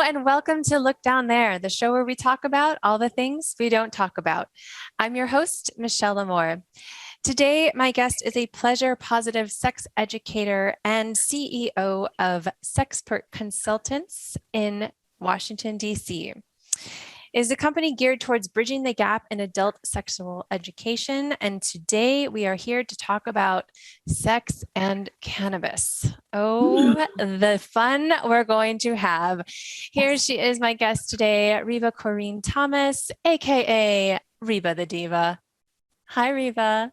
and welcome to Look Down There, the show where we talk about all the things we don't talk about. I'm your host, Michelle Lamore. Today, my guest is a pleasure positive sex educator and CEO of Sexpert Consultants in Washington, D.C. It is a company geared towards bridging the gap in adult sexual education. And today we are here to talk about sex and cannabis. Oh, the fun we're going to have. Here she is, my guest today, Reba Corrine Thomas, aka Reba the Diva. Hi, Reba.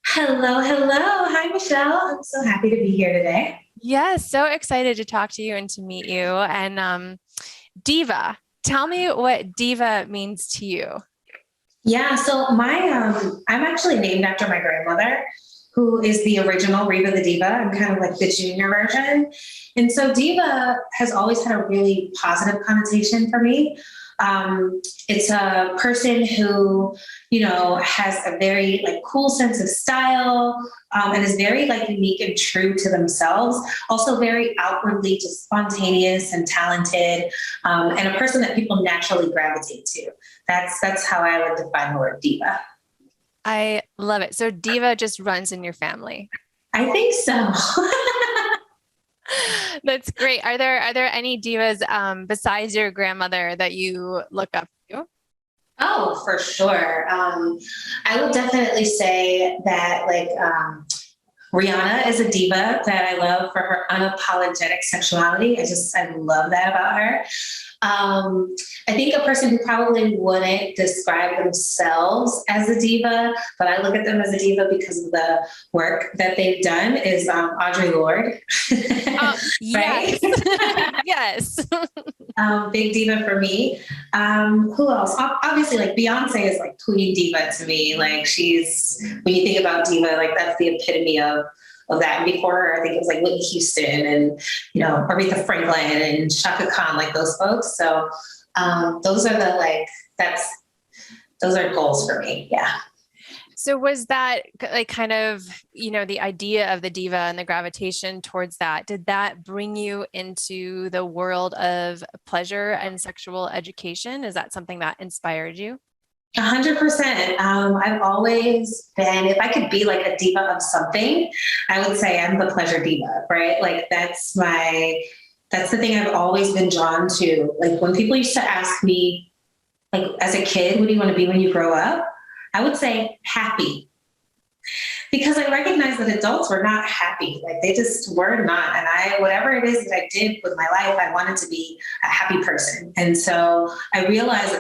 Hello, hello. Hi, Michelle. I'm so happy to be here today. Yes, so excited to talk to you and to meet you. And Diva, tell me what diva means to you. Yeah, so I'm actually named after my grandmother, who is the original Reba the Diva. I'm kind of like the junior version. And so diva has always had a really positive connotation for me. It's a person who, has a very like cool sense of style, and is very like unique and true to themselves. Also very outwardly just spontaneous and talented, and a person that people naturally gravitate to. That's how I would define the word diva. I love it. So diva just runs in your family. I think so. That's great. Are there any divas besides your grandmother that you look up to? Oh, for sure. I would definitely say that Rihanna is a diva that I love for her unapologetic sexuality. I love that about her. I think a person who probably wouldn't describe themselves as a diva, but I look at them as a diva because of the work that they've done is Audre Lorde. Yes. Yes. Big diva for me. Who else? Obviously, like Beyonce is like queen diva to me. Like when you think about diva, like that's the epitome of that. And before her, I think it was like Whitney Houston and, Aretha Franklin and Shaka Khan, like those folks. So those are those are goals for me. Yeah. So was that like kind of, the idea of the diva and the gravitation towards that, did that bring you into the world of pleasure and sexual education? Is that something that inspired you? 100%. I've always been, if I could be like a diva of something, I would say I'm the pleasure diva, right? Like that's the thing I've always been drawn to. Like when people used to ask me, like as a kid, what do you want to be when you grow up? I would say happy, because I recognize that adults were not happy. Like they just were not. And whatever it is that I did with my life, I wanted to be a happy person. And so I realized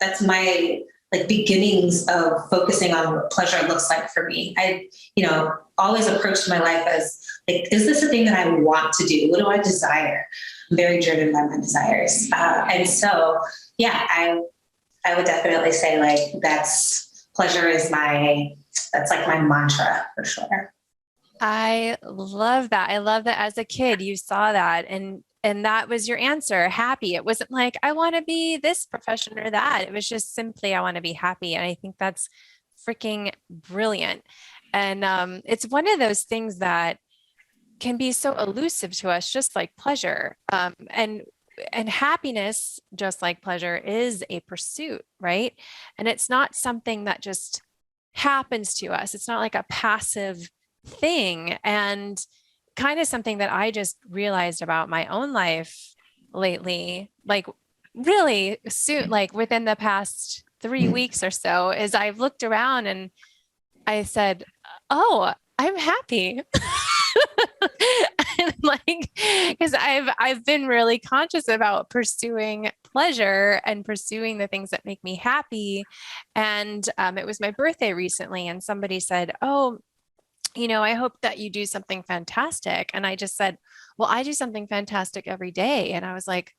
that's my like beginnings of focusing on what pleasure looks like for me. I, always approached my life as like, is this a thing that I want to do? What do I desire? I'm very driven by my desires. And so, yeah, I would definitely say like pleasure is that's like my mantra for sure. I love that. I love that as a kid, you saw that and that was your answer, happy. It wasn't like, I want to be this profession or that. It was just simply, I want to be happy. And I think that's freaking brilliant. And it's one of those things that can be so elusive to us, just like pleasure. And happiness, just like pleasure, is a pursuit, right? And it's not something that just happens to us. It's not like a passive thing. And kind of something that I just realized about my own life lately, like really soon, like within the past 3 weeks or so, is I've looked around and I said, oh, I'm happy. And like, because I've been really conscious about pursuing pleasure and pursuing the things that make me happy. And it was my birthday recently, and somebody said, "Oh, I hope that you do something fantastic." And I just said, "Well, I do something fantastic every day." And I was like,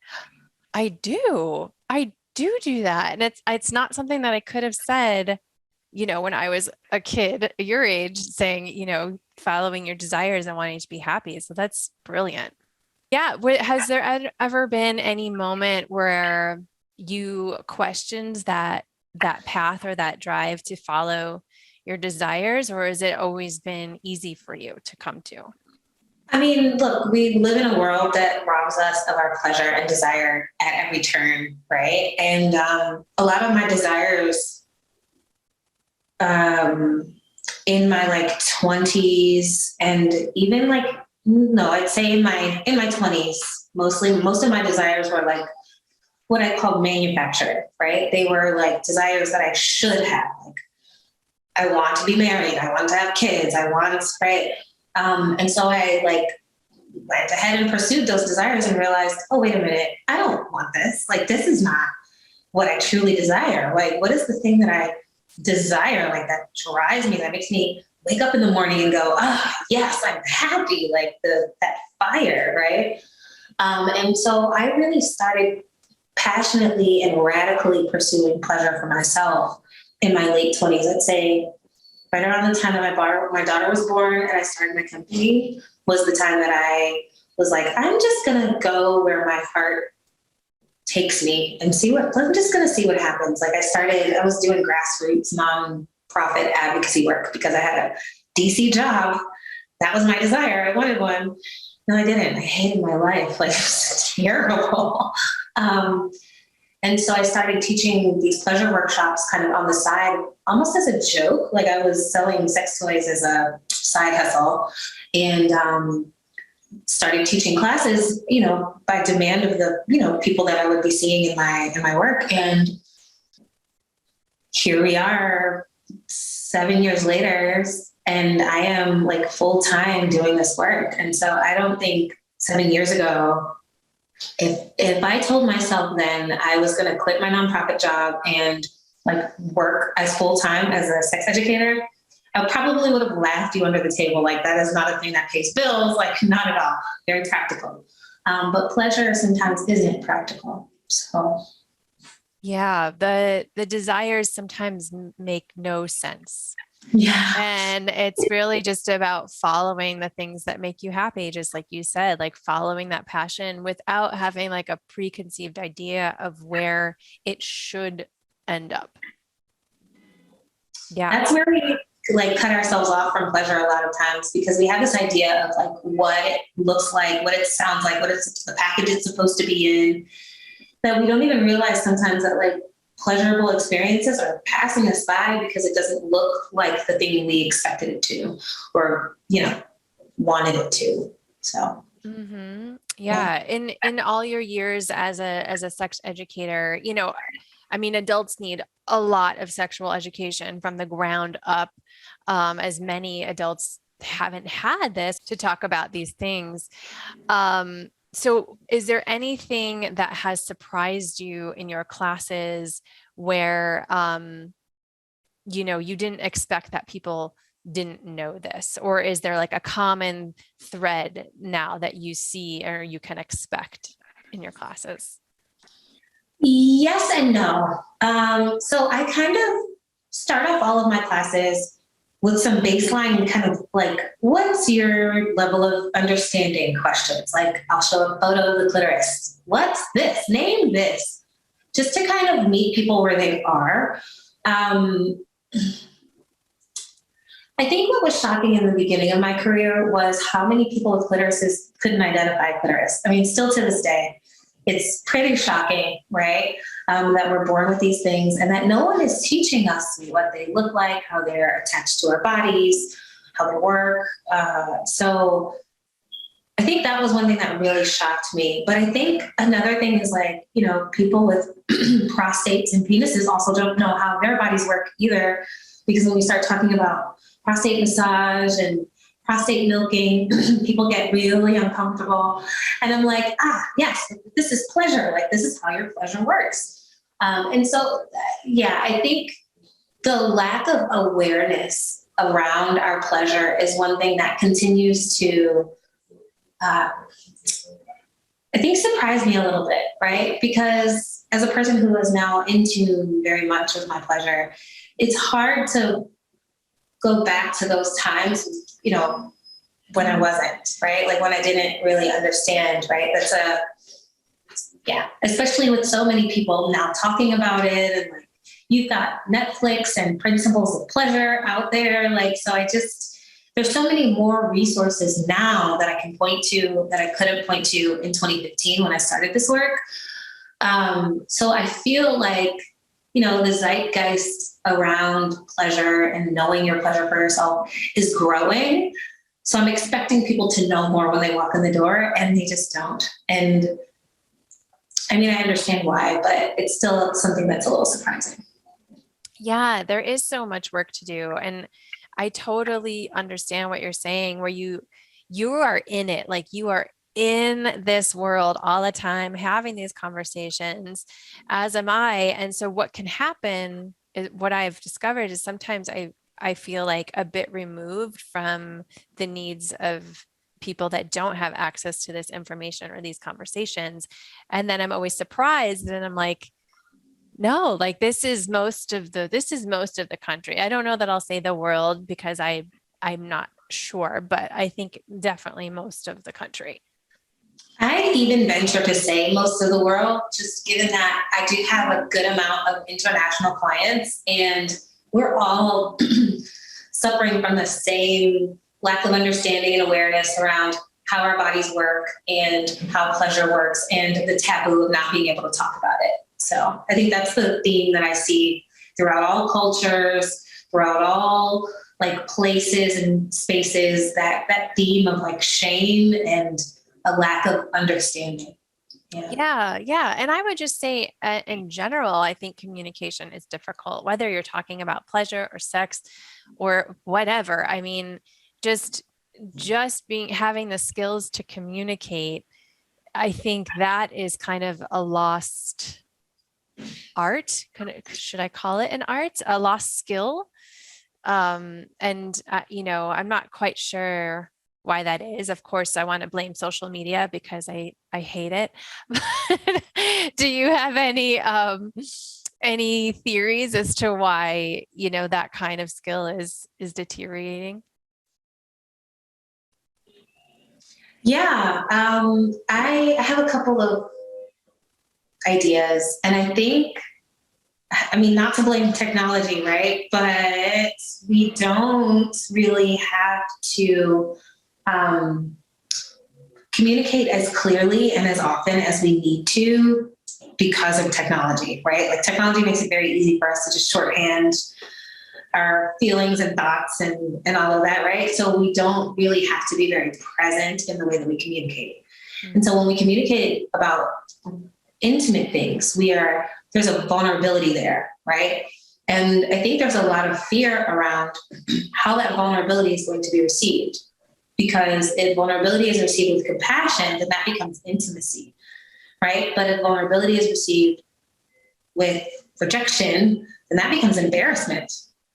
I do that." And it's not something that I could have said, when I was a kid your age, saying, following your desires and wanting to be happy. So that's brilliant. Yeah. Has there ever been any moment where you questioned that path or that drive to follow your desires, or has it always been easy for you to come to? I mean, look, we live in a world that robs us of our pleasure and desire at every turn, right? And a lot of my desires in my like 20s and even like, no, I'd say in my 20s, mostly, most of my desires were like what I call manufactured, right? They were like desires that I should have. Like, I want to be married. I want to have kids. I want, right? And so I like went ahead and pursued those desires and realized, oh, wait a minute, I don't want this. Like, this is not what I truly desire. Like, what is the thing that I desire? Like, that drives me, that makes me wake up in the morning and go, ah, oh, yes, I'm happy. Like that fire, right? And so I really started passionately and radically pursuing pleasure for myself in my late 20s. I'd say right around the time that my daughter was born and I started my company was the time that I was like, I'm just going to go where my heart takes me and I'm just going to see what happens. Like I was doing grassroots nonprofit advocacy work because I had a DC job. That was my desire. I wanted one. No, I didn't. I hated my life. Like, it was terrible. And so I started teaching these pleasure workshops kind of on the side, almost as a joke. Like, I was selling sex toys as a side hustle and started teaching classes, by demand of the, people that I would be seeing in my work. And here we are 7 years later, and I am like full-time doing this work. And so I don't think 7 years ago, if I told myself then I was going to quit my nonprofit job and like work as full-time as a sex educator, I probably would have laughed you under the table. Like, that is not a thing that pays bills. Like, not at all. Very practical. But pleasure sometimes isn't practical. So. Yeah. The desires sometimes make no sense. Yeah. And it's really just about following the things that make you happy. Just like you said, like following that passion without having like a preconceived idea of where it should end up. Yeah. That's where we like cut ourselves off from pleasure a lot of times, because we have this idea of like what it looks like, what it sounds like, what it's the package it's supposed to be in, that we don't even realize sometimes that like pleasurable experiences are passing us by because it doesn't look like the thing we expected it to, or, wanted it to. So. Mm-hmm. Yeah. In all your years as a sex educator, adults need a lot of sexual education from the ground up, as many adults haven't had this to talk about these things. So is there anything that has surprised you in your classes where, you didn't expect that people didn't know this? Or is there like a common thread now that you see or you can expect in your classes? Yes and no. So I kind of start off all of my classes with some baseline kind of like, what's your level of understanding questions? Like, I'll show a photo of the clitoris. What's this? Name this. Just to kind of meet people where they are. I think what was shocking in the beginning of my career was how many people with clitorises couldn't identify clitoris. I mean, still to this day, it's pretty shocking, right? That we're born with these things and that no one is teaching us what they look like, how they're attached to our bodies, how they work. So I think that was one thing that really shocked me. But I think another thing is like, people with prostates and penises also don't know how their bodies work either. Because when we start talking about prostate massage and prostate milking, people get really uncomfortable. And I'm like, yes, this is pleasure. Like, this is how your pleasure works. And so, I think the lack of awareness around our pleasure is one thing that continues to, I think, surprise me a little bit, right? Because as a person who is now in tune very much with my pleasure, it's hard to go back to those times, when I wasn't, right? Like when I didn't really understand, right? Especially with so many people now talking about it, and like you've got Netflix and Principles of Pleasure out there. Like, so there's so many more resources now that I can point to that I couldn't point to in 2015 when I started this work. So I feel like, the zeitgeist around pleasure and knowing your pleasure for yourself is growing. So I'm expecting people to know more when they walk in the door, and they just don't. And I understand why, but it's still something that's a little surprising. Yeah, there is so much work to do. And I totally understand what you're saying, where you are in it, like you are in this world all the time, having these conversations, as am I. And so what can happen is, what I've discovered is sometimes I feel like a bit removed from the needs of people that don't have access to this information or these conversations. And then I'm always surprised, and I'm like, no, like this is most of the country. I don't know that I'll say the world, because I'm not sure, but I think definitely most of the country. I even venture to say most of the world, just given that I do have a good amount of international clients, and we're all suffering from the same lack of understanding and awareness around how our bodies work and how pleasure works, and the taboo of not being able to talk about it. So I think that's the theme that I see throughout all cultures, throughout all like places and spaces, that theme of like shame and a lack of understanding. Yeah. And I would just say, in general, I think communication is difficult, whether you're talking about pleasure or sex or whatever. Just having the skills to communicate, I think that is kind of a lost art. Should I call it an art? A lost skill? I'm not quite sure why that is. Of course, I want to blame social media because I hate it. Do you have any theories as to why, that kind of skill is deteriorating? Yeah, I have a couple of ideas, and I think, not to blame technology, right? But we don't really have to communicate as clearly and as often as we need to because of technology, right? Like technology makes it very easy for us to just shorthand our feelings and thoughts and all of that, right? So we don't really have to be very present in the way that we communicate. Mm-hmm. And so when we communicate about intimate things, there's a vulnerability there, right? And I think there's a lot of fear around how that vulnerability is going to be received. Because if vulnerability is received with compassion, then that becomes intimacy, right? But if vulnerability is received with rejection, then that becomes embarrassment,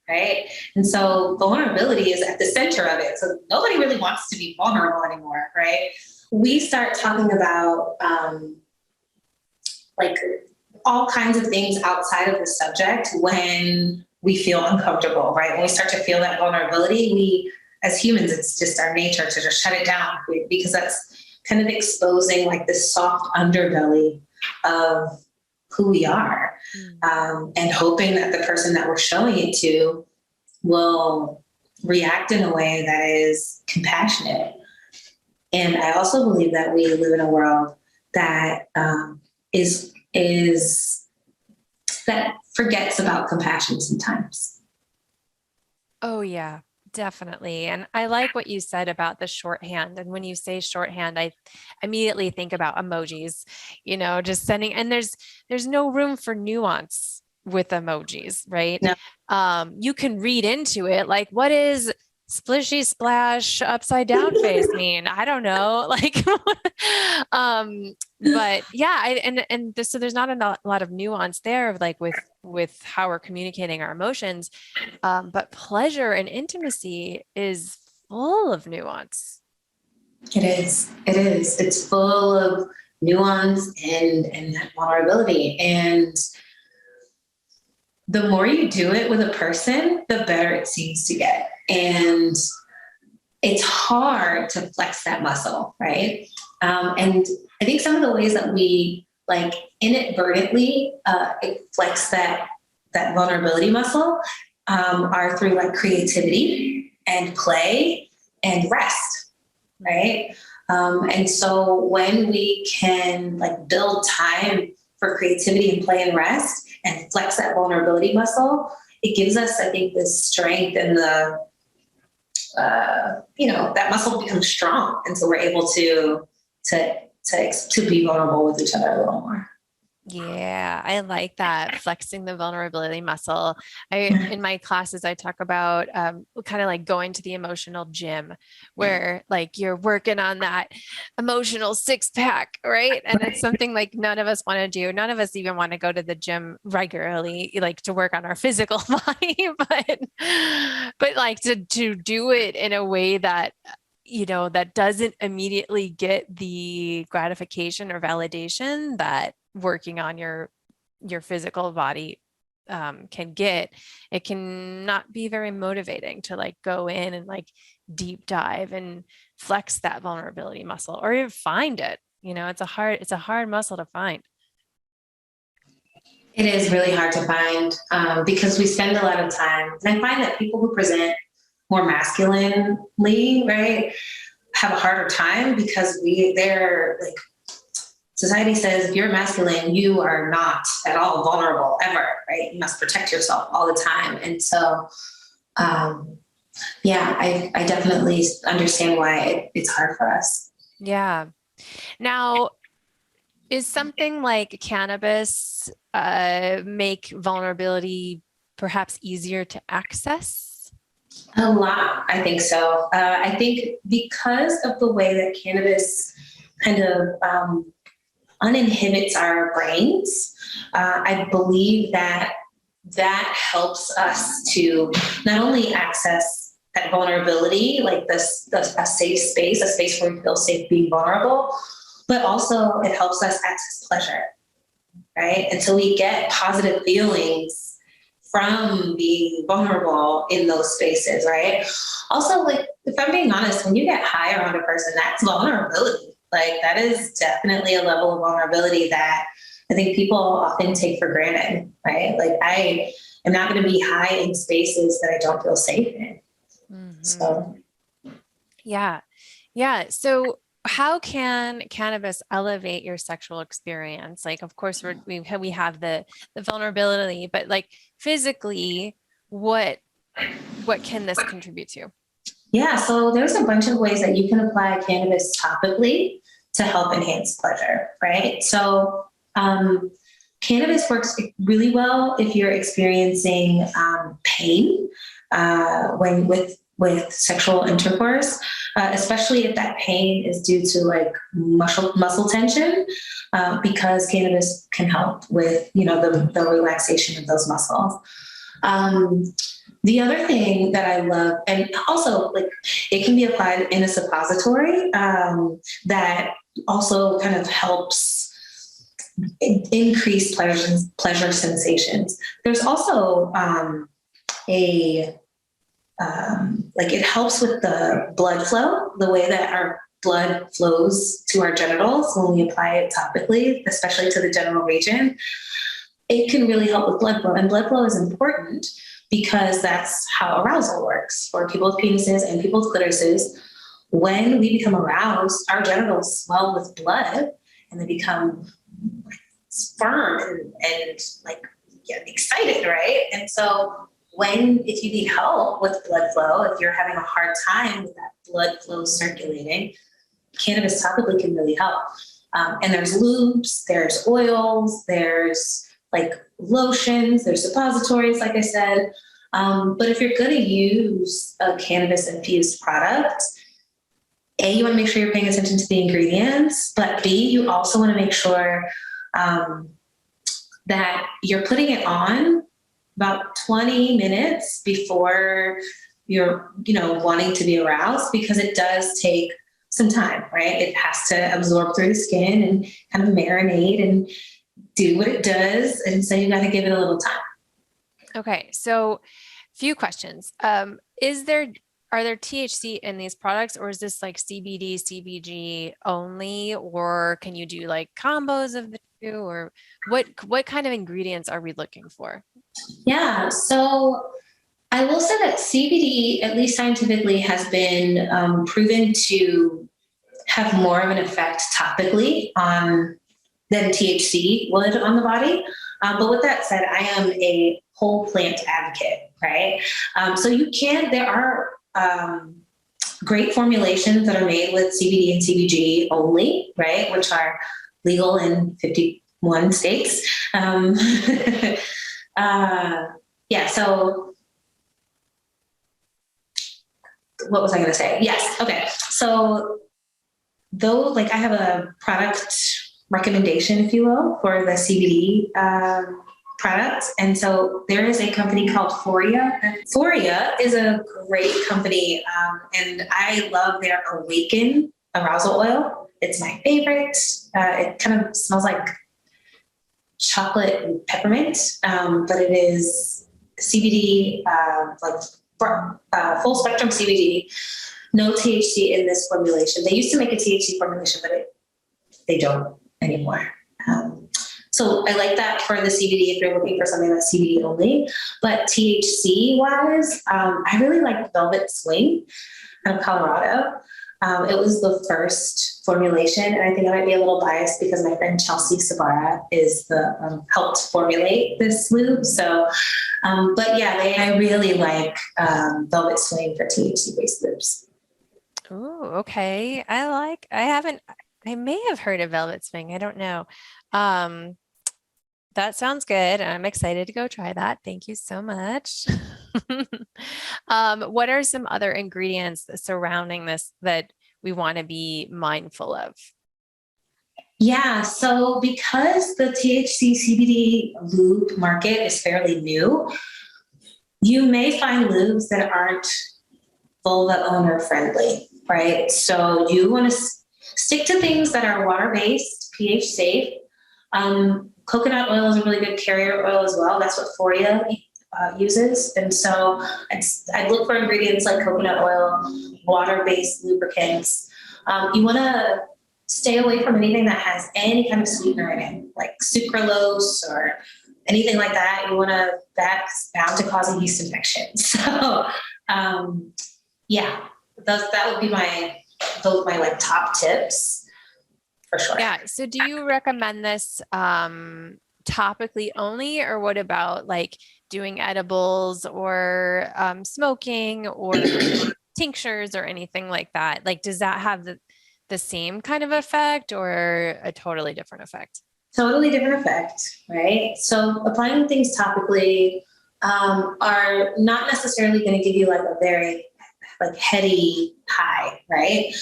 right? And so vulnerability is at the center of it. So nobody really wants to be vulnerable anymore, right? We start talking about like all kinds of things outside of the subject when we feel uncomfortable, right? When we start to feel that vulnerability, as humans, it's just our nature to just shut it down, because that's kind of exposing like this soft underbelly of who we are, and hoping that the person that we're showing it to will react in a way that is compassionate. And I also believe that we live in a world that that forgets about compassion sometimes. Oh yeah. Definitely. And I like what you said about the shorthand. And when you say shorthand, I immediately think about emojis, just sending, and there's no room for nuance with emojis, right? No. You can read into it. Like, what is splishy splash upside down face mean? I don't know. Like, but yeah, so there's not a lot of nuance there of like with how we're communicating our emotions. But pleasure and intimacy is full of nuance. It is. It's full of nuance and that vulnerability. And the more you do it with a person, the better it seems to get. And it's hard to flex that muscle, right? And I think some of the ways that we like inadvertently flex that vulnerability muscle are through like creativity and play and rest, right? And so when we can like build time for creativity and play and rest and flex that vulnerability muscle, it gives us, I think, the strength and the, that muscle becomes strong. And so we're able to be vulnerable with each other a little more. Yeah, I like that, flexing the vulnerability muscle. In my classes, I talk about kind of like going to the emotional gym where like you're working on that emotional six pack, right? And it's something like none of us want to do. None of us even want to go to the gym regularly, like to work on our physical body, but like to do it in a way that that doesn't immediately get the gratification or validation that working on your physical body can get. It can not be very motivating to like go in and like deep dive and flex that vulnerability muscle or even find it. It's a hard muscle to find. It is really hard to find because we spend a lot of time, and I find that people who present more masculinely, right, have a harder time because they're like, society says if you're masculine, you are not at all vulnerable ever, right? You must protect yourself all the time. And so, I definitely understand why it's hard for us. Yeah. Now, is something like cannabis make vulnerability perhaps easier to access? A lot, I think so. I think because of the way that cannabis kind of uninhibits our brains, I believe that helps us to not only access that vulnerability, like a safe space, a space where we feel safe being vulnerable, but also it helps us access pleasure, right? And so we get positive feelings from being vulnerable in those spaces, right? Also, like, if I'm being honest, when you get high around a person, that's vulnerability. Like, that is definitely a level of vulnerability that I think people often take for granted, right? Like, I am not going to be high in spaces that I don't feel safe in. Mm-hmm. So, yeah. So, how can cannabis elevate your sexual experience? Like, of course, we have the vulnerability, but like physically, what can this contribute to? Yeah, so there's a bunch of ways that you can apply cannabis topically to help enhance pleasure, right? So cannabis works really well if you're experiencing pain when with sexual intercourse, especially if that pain is due to like muscle tension, because cannabis can help with the relaxation of those muscles. The other thing that I love, and also like it can be applied in a suppository that also kind of helps increase pleasure sensations. There's also it helps with the blood flow, the way that our blood flows to our genitals when we apply it topically, especially to the genital region. It can really help with blood flow, and blood flow is important because that's how arousal works for people with penises and people with clitorises. When we become aroused, our genitals swell with blood and they become firm and excited, right? And so if you need help with blood flow, if you're having a hard time with that blood flow circulating, cannabis topically can really help. And there's lubes, there's oils, there's like lotions, there's suppositories, like I said. But if you're going to use a cannabis infused product, A, you want to make sure you're paying attention to the ingredients, but B, you also want to make sure that you're putting it on about 20 minutes before you're, wanting to be aroused, because it does take some time, right? It has to absorb through the skin and kind of marinate and do what it does. And so you got to give it a little time. Okay. So few questions. Are there THC in these products, or is this like CBD, CBG only, or can you do like combos of the two, or what kind of ingredients are we looking for? Yeah. So I will say that CBD, at least scientifically, has been proven to have more of an effect topically than THC would on the body. But with that said, I am a whole plant advocate, right? So there are great formulations that are made with CBD and CBG only, right? Which are legal in 51 states. Yeah, so what was I going to say? Yes. Okay. So though, like I have a product recommendation, if you will, for the CBD products. And so there is a company called Foria. Foria is a great company. And I love their Awaken arousal oil. It's my favorite. It kind of smells like chocolate and peppermint, but it is CBD, full spectrum CBD, no THC in this formulation. They used to make a THC formulation, but they don't anymore. So I like that for the CBD if you're looking for something that's CBD only. But THC wise, I really like Velvet Swing out of Colorado. It was the first formulation, and I think I might be a little biased because my friend Chelsea Sabara is helped formulate this lube. So, but yeah, I really like Velvet Swing for THC-based lubes. Oh, okay. I may have heard of Velvet Swing. I don't know. That sounds good. I'm excited to go try that. Thank you so much. What are some other ingredients surrounding this that we want to be mindful of? Yeah, so because the THC CBD lube market is fairly new, you may find lubes that aren't vulva owner friendly, right? So you want to stick to things that are water-based, pH safe. Coconut oil is a really good carrier oil as well. That's what Foria uses. And so I'd look for ingredients like coconut oil, water-based lubricants. You want to stay away from anything that has any kind of sweetener in it, like sucralose or anything like that. That's bound to cause a yeast infection. So, yeah, that would be my like top tips. For sure. Yeah. So do you recommend this topically only, or what about like doing edibles or smoking or tinctures or anything like that? Like, does that have the same kind of effect or a totally different effect? Totally different effect, right? So applying things topically are not necessarily going to give you like a very like heady high, right?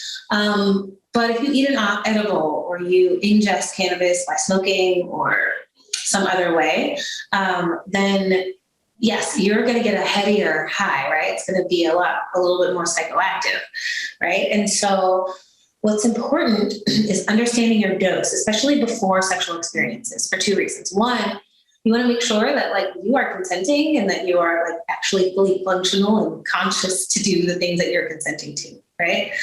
But if you eat an edible or you ingest cannabis by smoking or some other way, then yes, you're going to get a headier high, right? It's going to be a little bit more psychoactive, right? And so what's important is understanding your dose, especially before sexual experiences, for two reasons. One, you want to make sure that like you are consenting and that you are like actually fully functional and conscious to do the things that you're consenting to, right?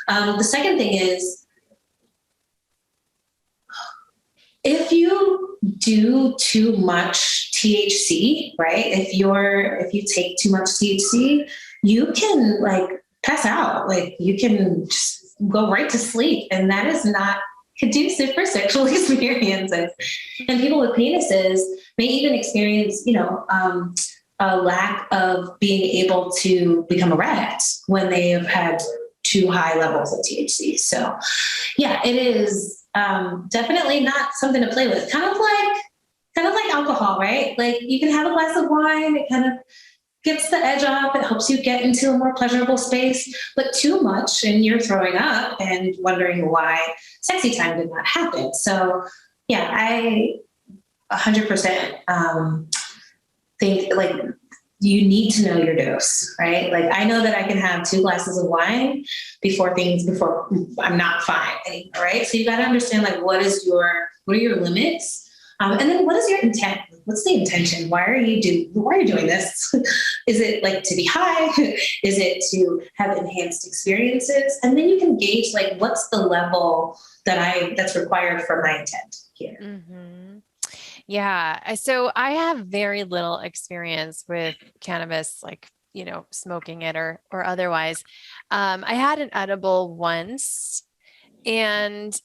The second thing is, if you do too much THC, right? If you take too much THC, you can like pass out. Like you can just go right to sleep, and that is not conducive for sexual experiences. And people with penises may even experience, a lack of being able to become erect when they have had too high levels of THC. So yeah, it is definitely not something to play with. Kind of like alcohol, right? Like you can have a glass of wine. It kind of gets the edge off. It helps you get into a more pleasurable space, but too much and you're throwing up and wondering why sexy time did not happen. So yeah, I 100% think like you need to know your dose, right? Like I know that I can have 2 glasses of wine before I'm not fine anymore, right? So you got to understand like what are your limits? And then what is your intent? What's the intention? Why are you doing this? Is it like to be high? Is it to have enhanced experiences? And then you can gauge like what's the level that's required for my intent here. Mm-hmm. Yeah. So I have very little experience with cannabis, like, smoking it or otherwise. I had an edible once and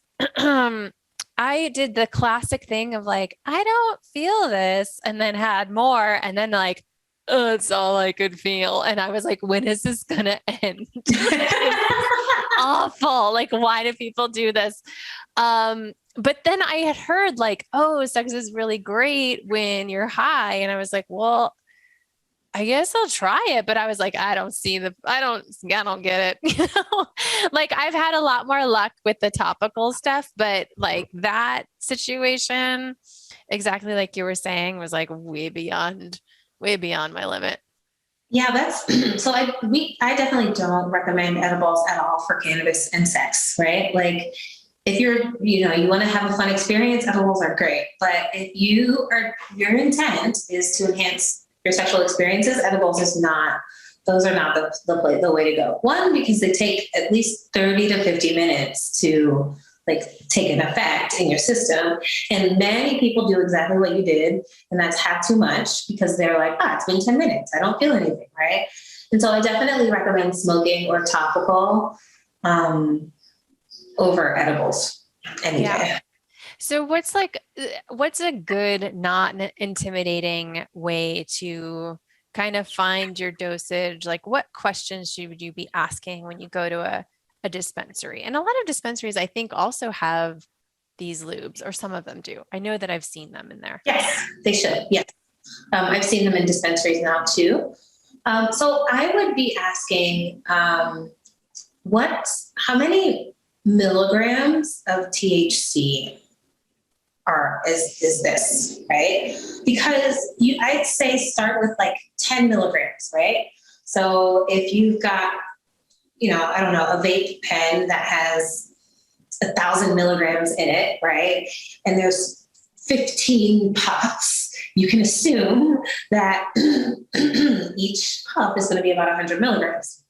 I did the classic thing of like, I don't feel this, and then had more, and then like, oh, it's all I could feel. And I was like, when is this gonna end? Awful. Like, why do people do this? But then I had heard like, oh, sex is really great when you're high. And I was like, well, I guess I'll try it. But I was like, I don't get it. Like I've had a lot more luck with the topical stuff, but like that situation, exactly like you were saying, was like way beyond my limit. Yeah, that's so I definitely don't recommend edibles at all for cannabis and sex, right? Like if you want to have a fun experience, edibles are great. But if your intent is to enhance your sexual experiences, edibles is not, those are not the way to go. One, because they take at least 30 to 50 minutes to like take an effect in your system. And many people do exactly what you did, and that's have too much because they're like, it's been 10 minutes. I don't feel anything, right? And so I definitely recommend smoking or topical over edibles any day. So what's a good, not intimidating way to kind of find your dosage? Like what questions should you be asking when you go to a dispensary? And a lot of dispensaries, I think, also have these lubes, or some of them do. I know that I've seen them in there. Yes, they should. Yes. I've seen them in dispensaries now too. So I would be asking, how many milligrams of THC is this, right? Because I'd say start with like 10 milligrams, right? So if you've got, I don't know, a vape pen that has 1,000 milligrams in it, right? And there's 15 puffs, you can assume that each puff is going to be about 100 milligrams.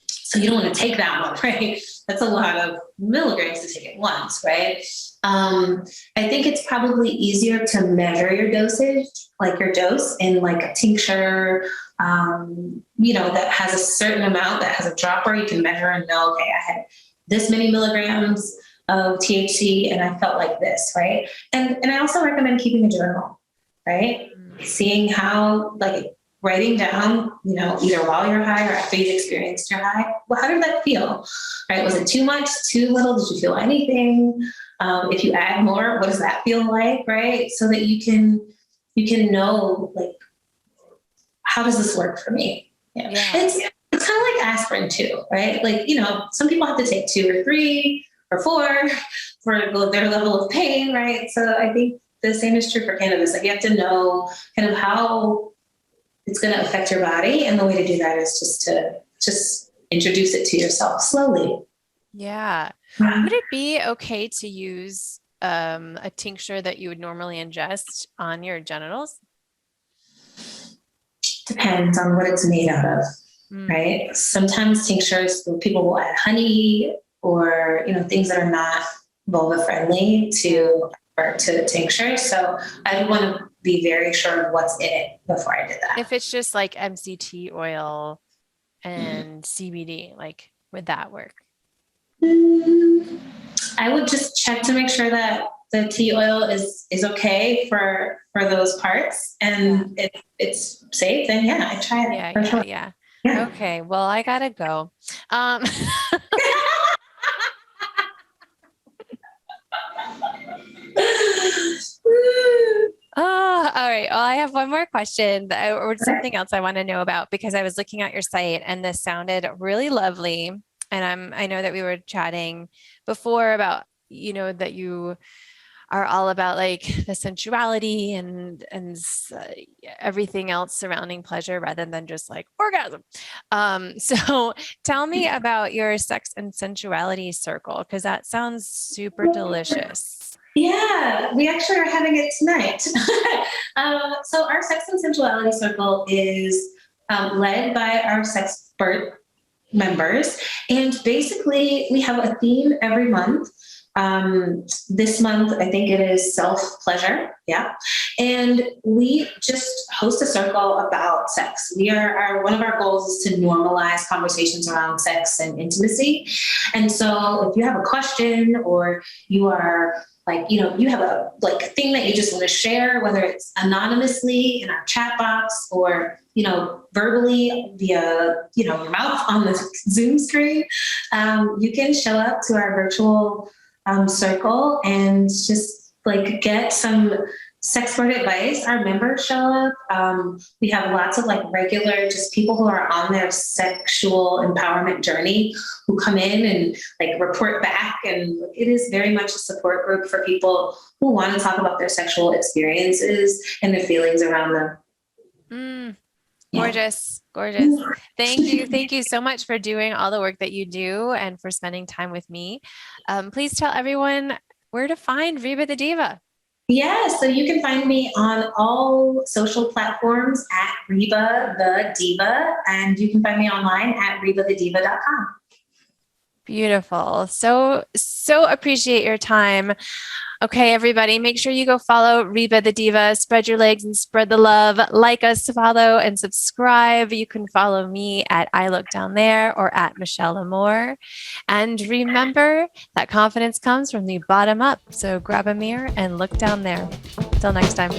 So you don't want to take that one, right? That's a lot of milligrams to take at once, right? I think it's probably easier to measure your dosage, like your dose in like a tincture, that has a certain amount, that has a dropper you can measure and know, okay, I had this many milligrams of THC and I felt like this, right? And I also recommend keeping a journal, right? Seeing how, like, writing down, either while you're high or after you've experienced your high, well, how did that feel, right? Was it too much, too little? Did you feel anything? If you add more, what does that feel like, right? So that you can know, like, how does this work for me? Yeah. It's kind of like aspirin too, right? Like, some people have to take 2 or 3 or 4 for their level of pain, right? So I think the same is true for cannabis. Like you have to know kind of how it's going to affect your body. And the way to do that is just introduce it to yourself slowly. Yeah. Would it be okay to use a tincture that you would normally ingest on your genitals? Depends on what it's made out of, right? Sometimes tinctures, people will add honey or, things that are not vulva friendly to tincture. So I would want to be very sure of what's in it before I did that. If it's just like MCT oil and CBD, like, would that work? I would just check to make sure that the tea oil is okay for those parts, and if it's safe, then I try it. Yeah. Okay, well, I gotta go. Oh, all right. Well, I have one more question or something else I want to know about, because I was looking at your site and this sounded really lovely. And I know that we were chatting before about, that you are all about like the sensuality and everything else surrounding pleasure rather than just like orgasm. So tell me about your sex and sensuality circle, because that sounds super delicious. Yeah, we actually are having it tonight. So our Sex and Sensuality Circle is led by our Sexpert members. And basically we have a theme every month. This month, I think it is self-pleasure. Yeah. And we just host a circle about sex. One of our goals is to normalize conversations around sex and intimacy. And so if you have a question, or you are like, you have a thing that you just want to share, whether it's anonymously in our chat box, or, verbally via, your mouth on the Zoom screen, you can show up to our virtual circle and just get some Sexpert advice. Our members show up. We have lots of regular, just people who are on their sexual empowerment journey who come in and report back. And it is very much a support group for people who want to talk about their sexual experiences and their feelings around them. Gorgeous. Gorgeous. Thank you. Thank you so much for doing all the work that you do and for spending time with me. Please tell everyone where to find Reba the Diva. Yeah, so you can find me on all social platforms at Reba the Diva, and you can find me online at rebathediva.com. Beautiful. So appreciate your time. Okay, everybody, make sure you go follow Reba the Diva, spread your legs and spread the love. Like us, follow and subscribe. You can follow me at I Look Down There or at Michelle Amore. And remember that confidence comes from the bottom up. So grab a mirror and look down there. Till next time.